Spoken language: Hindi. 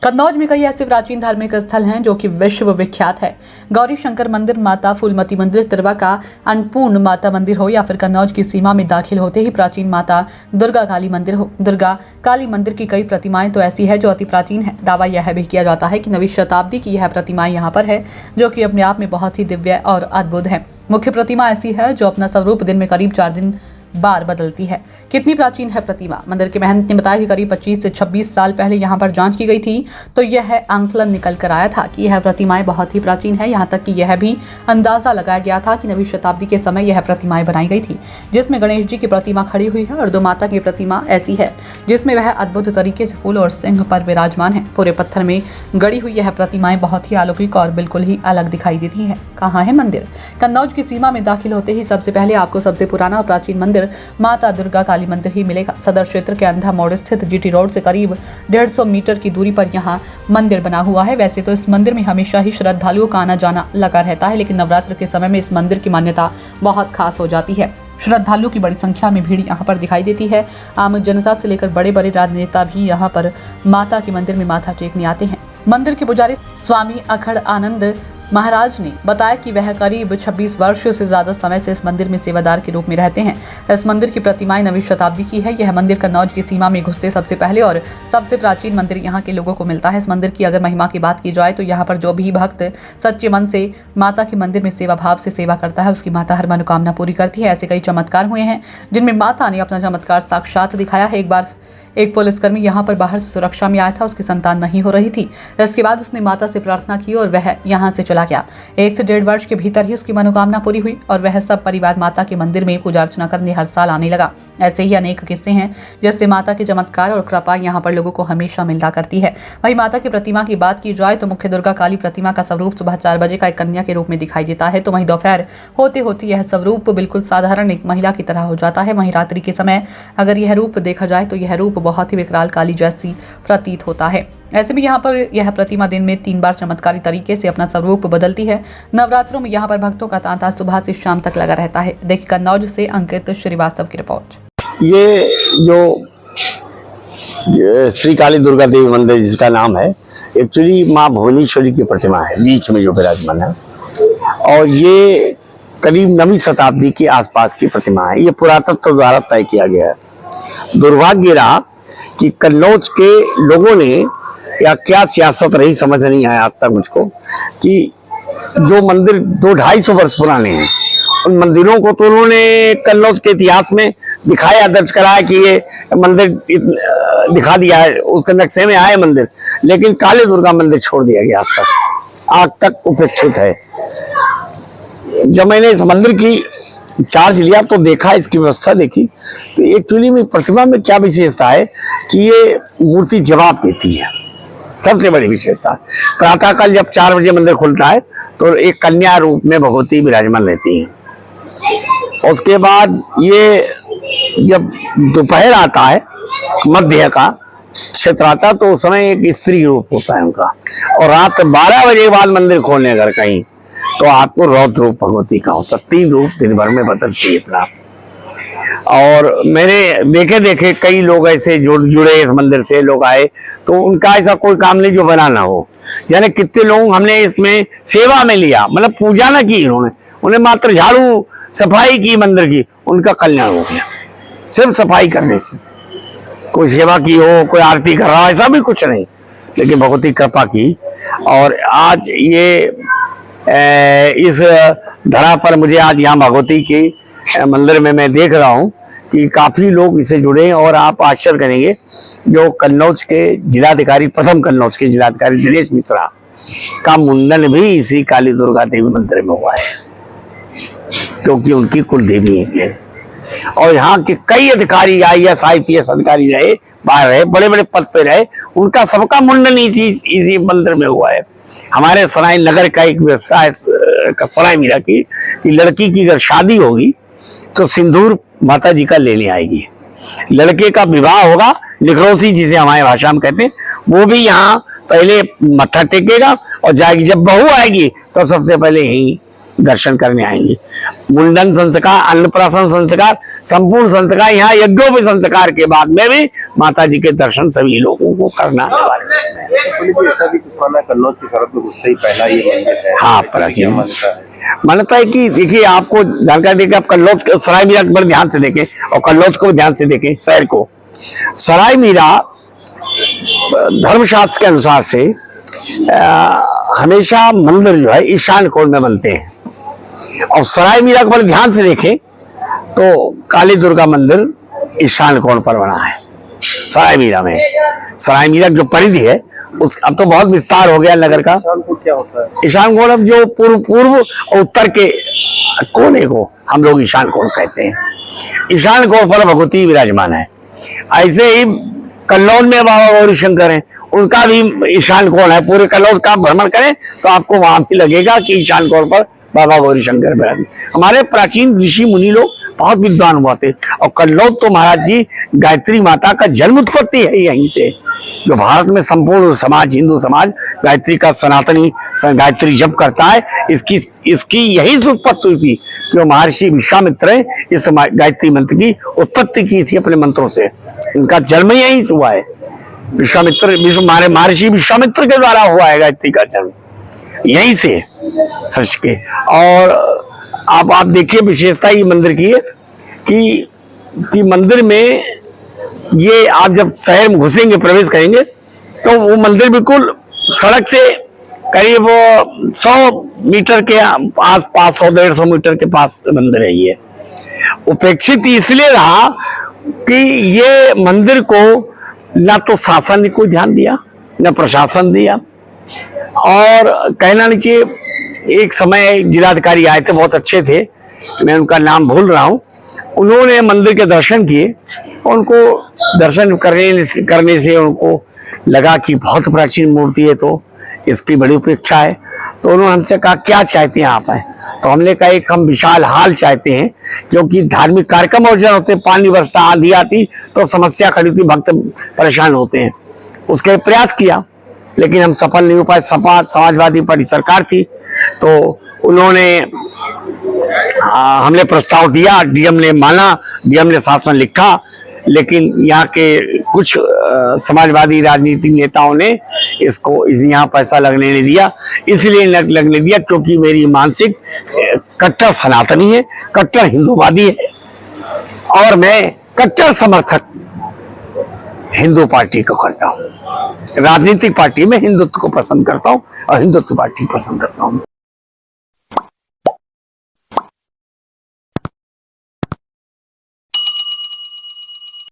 कन्नौज में कई ऐसे प्राचीन धार्मिक स्थल हैं जो कि विश्व विख्यात है। गौरी शंकर मंदिर, माता फूलमती मंदिर, तिरवा का अन्नपूर्ण माता मंदिर हो या फिर कन्नौज की सीमा में दाखिल होते ही प्राचीन माता दुर्गा काली मंदिर हो। दुर्गा काली मंदिर की कई प्रतिमाएं तो ऐसी है जो अति प्राचीन है। दावा यह भी किया जाता है कि 9वीं शताब्दी की यह प्रतिमाएं यहाँ पर है, जो कि अपने आप में बहुत ही दिव्य और अद्भुत है। मुख्य प्रतिमा ऐसी है जो अपना स्वरूप दिन में करीब 4 दिन बार बदलती है। कितनी प्राचीन है प्रतिमा? मंदिर के महंत ने बताया कि करीब 25 से 26 साल पहले यहाँ पर जांच की गई थी, तो यह आंकलन निकल कर आया था कि यह प्रतिमाएं बहुत ही प्राचीन है। यहाँ तक कि यह भी अंदाजा लगाया गया था कि 9वीं शताब्दी के समय यह प्रतिमाएं बनाई गई थी, जिसमें गणेश जी की प्रतिमा खड़ी हुई है और 2 माता की प्रतिमा ऐसी है जिसमें वह अद्भुत तरीके से फूल और सिंह पर विराजमान है। पूरे पत्थर में गड़ी हुई यह प्रतिमाएं बहुत ही अलौकिक और बिल्कुल ही अलग दिखाई देती है। कहाँ है मंदिर? कन्नौज की सीमा में दाखिल होते ही सबसे पहले आपको सबसे पुराना और प्राचीन मंदिर माता दुर्गा काली मंदिर ही मिलेगा। सदर क्षेत्र के अंधा मोड़ स्थित जीटी रोड से करीब 150 मीटर की दूरी पर यहाँ मंदिर बना हुआ है। वैसे तो इस मंदिर में हमेशा ही श्रद्धालुओं का आना जाना लगा रहता है, लेकिन नवरात्र के समय में इस मंदिर की मान्यता बहुत खास हो जाती है। श्रद्धालुओं की बड़ी संख्या में भीड़ यहाँ पर दिखाई देती है। आम जनता से लेकर बड़े बड़े राजनेता भी यहाँ पर माता के मंदिर में माथा टेकने आते हैं। मंदिर के पुजारी स्वामी अखड़ आनंद महाराज ने बताया कि वह करीब 26 वर्षों से ज्यादा समय से इस मंदिर में सेवादार के रूप में रहते हैं। इस मंदिर की प्रतिमाएं 9वीं शताब्दी की है। यह मंदिर कन्नौज की सीमा में घुसते सबसे पहले और सबसे प्राचीन मंदिर यहाँ के लोगों को मिलता है। इस मंदिर की अगर महिमा की बात की जाए तो यहाँ पर जो भी भक्त सच्चे मन से माता के मंदिर में सेवा भाव से सेवा करता है, उसकी माता हर मनोकामना पूरी करती है। ऐसे कई चमत्कार हुए हैं जिनमें माता ने अपना चमत्कार साक्षात दिखाया है। एक बार एक पुलिसकर्मी यहाँ पर बाहर से सुरक्षा में आया था, उसकी संतान नहीं हो रही थी। इसके बाद उसने माता से प्रार्थना की और वह यहाँ से चला गया। 1 से 1.5 वर्ष के भीतर ही उसकी मनोकामना पूरी हुई और वह सब परिवार माता के मंदिर में पूजा अर्चना करने हर साल आने लगा। ऐसे ही अनेक किस्से हैं जिससे माता के चमत्कार और कृपा यहाँ पर लोगों को हमेशा मिलता करती है। वही माता की प्रतिमा की बात की जाए तो मुख्य दुर्गा काली प्रतिमा का स्वरूप सुबह 4 बजे का एक कन्या के रूप में दिखाई देता है, तो वहीं दोपहर होते होते यह स्वरूप बिल्कुल साधारण एक महिला की तरह हो जाता है। वहीं रात्रि के समय अगर यह रूप देखा जाए तो यह रूप बहुत ही विकराल काली जैसी प्रतीत होता है। ऐसे भी यहाँ पर यह प्रतिमा दिन में 3 बार चमत्कारी तरीके से अपना स्वरूप बदलती है। नवरात्रों में यहाँ पर भक्तों का तांता सुबह से शाम तक लगा रहता है। देखिए कन्नौज से अंकित श्रीवास्तव की रिपोर्ट। ये जो श्री काली दुर्गा देवी मंदिर जिसका नाम है, एक्चुअली माँ भुवनेश्वरी की प्रतिमा है बीच में जो विराजमान है, और ये करीब 9वीं शताब्दी के आसपास की प्रतिमा है। ये पुरातत्व द्वारा तय किया गया है। दुर्भाग्य रहा कि कन्नौज के लोगों ने, या क्या सियासत रही समझ नहीं आया आज तक मुझको, कि जो मंदिर 200-250 वर्ष पुराने हैं उन मंदिरों को तो उन्होंने कन्नौज के इतिहास में दिखाया, दर्ज कराया कि ये मंदिर दिखा दिया है, उसके नक्शे में आए मंदिर, लेकिन काली दुर्गा मंदिर छोड़ दिया गया आज तक उपेक्षित है। जब मैंने इस मंदिर की चार्ज लिया तो देखा, इसकी व्यवस्था देखी, तो एक्चुअली में प्रतिमा में क्या विशेषता है कि ये मूर्ति जवाब देती है। सबसे बड़ी विशेषता, प्रातःकाल जब 4 बजे मंदिर खुलता है तो एक कन्या रूप में भगवती विराजमान रहती है। उसके बाद ये जब दोपहर आता है, मध्य का क्षेत्र आता है, तो उस समय एक स्त्री रूप होता है उनका, और रात 12 बजे के बाद मंदिर खोलने अगर कहीं तो आपको रौद्र रूप भगवती का होता। 3 रूप दिन भर में बदलती है अपना। और मैंने देखे कई लोग ऐसे जुड़े इस मंदिर से, लोग आए तो उनका ऐसा कोई काम नहीं जो बना ना हो। यानी कितने लोग हमने इसमें सेवा में लिया, मतलब पूजा ना की उन्होंने, उन्हें मात्र झाड़ू सफाई की मंदिर की, उनका कल्याण हो गया सिर्फ सफाई करने से। कोई सेवा की हो, कोई आरती कर रहा, ऐसा भी कुछ नहीं, लेकिन भगवती कृपा की। और आज ये इस धरा पर मुझे आज यहाँ भगवती के मंदिर में मैं देख रहा हूँ कि काफी लोग इससे जुड़े हैं। और आप आश्चर्य करेंगे, जो कन्नौज के जिलाधिकारी, प्रथम कन्नौज के जिलाधिकारी दिनेश मिश्रा का मुंडन भी इसी काली दुर्गा देवी मंदिर में हुआ है, क्योंकि उनकी कुल देवी है। और यहाँ के कई अधिकारी, IAS IPS अधिकारी रहे, बाहर रहे, बड़े बड़े पद पे रहे, उनका सबका मुंडन इसी मंदिर में हुआ है। हमारे सराय नगर का एक व्यवसाय सराय मीरा की कि लड़की की अगर शादी होगी तो सिंदूर माता जी का लेने आएगी, लड़के का विवाह होगा, निखरोसी जिसे हमारे भाषा में कहते हैं, वो भी यहाँ पहले मत्था टेकेगा और जाएगी। जब बहू आएगी तो सबसे पहले यही दर्शन करने आएंगे। मुंडन संस्कार, अन्नप्राशन संस्कार, संपूर्ण संस्कार, यहाँ यज्ञोपवीत संस्कार के बाद में भी माता जी के दर्शन सभी लोगों को करना अनिवार्य है। ऐसा भी कुछ माना कन्नौज की सरहद में घुसते ही पहला ये मंदिर है। हाँ, प्राचीन मान्यता है। मान्यता है कि देखिए, आपको जानकारी देके आप कन्नौज सराय मीरा को ध्यान से देखें और कन्नौज को ध्यान से देखें। शहर को सराय मीरा धर्मशास्त्र के अनुसार से हमेशा मंदिर जो है ईशान कोण में बनते हैं, और सराय मीरा को ध्यान से देखें तो काली दुर्गा मंदिर ईशान कोण पर बना है सराय मीरा में। सराय मीरा जो परिधि है उस अब तो बहुत विस्तार हो गया नगर का। ईशान कोण क्या होता है? ईशान कोण अब जो पूर्व और उत्तर के कोने को हम लोग ईशान कोण कहते हैं। ईशान कोण पर भगवती विराजमान है। ऐसे ही कन्नौज में बाबा गौरी शंकर हैं, उनका भी ईशान कोण है। पूरे कन्नौज का भ्रमण करें तो आपको वहां भी लगेगा कि ईशान कोण पर बाबा गौरी शंकर विराजमान। हमारे प्राचीन ऋषि मुनि लोग बहुत विद्वान हुआ थे, और कन्नौज तो महाराज जी गायत्री माता का जन्म उत्पत्ति है यहीं से। जो भारत में संपूर्ण समाज, हिंदू समाज गायत्री का सनातनी गायत्री जप करता है, इसकी यही उत्पत्ति हुई थी कि महर्षि विश्वामित्र ने इस गायत्री मंत्र की उत्पत्ति की थी अपने मंत्रों से। इनका जन्म यहीं से हुआ है। महर्षि विश्वामित्र के द्वारा हुआ है गायत्री का जन्म यहीं से सच के। और आप देखिए विशेषता ये मंदिर की है कि मंदिर में ये आप जब शहर में घुसेंगे, प्रवेश करेंगे, तो वो मंदिर बिल्कुल सड़क से करीब 100 मीटर के आसपास, 100-150 मीटर के पास मंदिर है। ये उपेक्षित इसलिए रहा कि ये मंदिर को ना तो शासन ने कोई ध्यान दिया, ना प्रशासन दिया। और कहना नहीं चाहिए, एक समय जिलाधिकारी आए थे, बहुत अच्छे थे, मैं उनका नाम भूल रहा हूं। उन्होंने मंदिर के दर्शन किए, उनको दर्शन करने से उनको लगा कि बहुत प्राचीन मूर्ति है, तो इसकी बड़ी उपेक्षा है। तो उन्होंने हमसे कहा क्या चाहते हैं आप? है तो हमने कहा एक हम विशाल हाल चाहते हैं, क्योंकि धार्मिक कार्यक्रम आयोजन होते, पानी बरसता, आंधी आती तो समस्या खड़ी होती, भक्त परेशान होते हैं। उसके प्रयास किया लेकिन हम सफल नहीं हो पाए। समाजवादी पार्टी सरकार थी, तो उन्होंने हमने प्रस्ताव दिया, डीएम ने माना, डीएम ने शासन लिखा, लेकिन यहाँ के कुछ समाजवादी राजनीतिक नेताओं ने इसको यहाँ पैसा लगने नहीं दिया। इसलिए लगने दिया क्योंकि मेरी मानसिक कट्टर सनातनी है, कट्टर हिंदूवादी है, और मैं कट्टर समर्थक हिंदू पार्टी को करता हूँ। राजनीतिक पार्टी में हिंदुत्व को पसंद करता हूँ और हिंदुत्व पार्टी पसंद करता हूँ।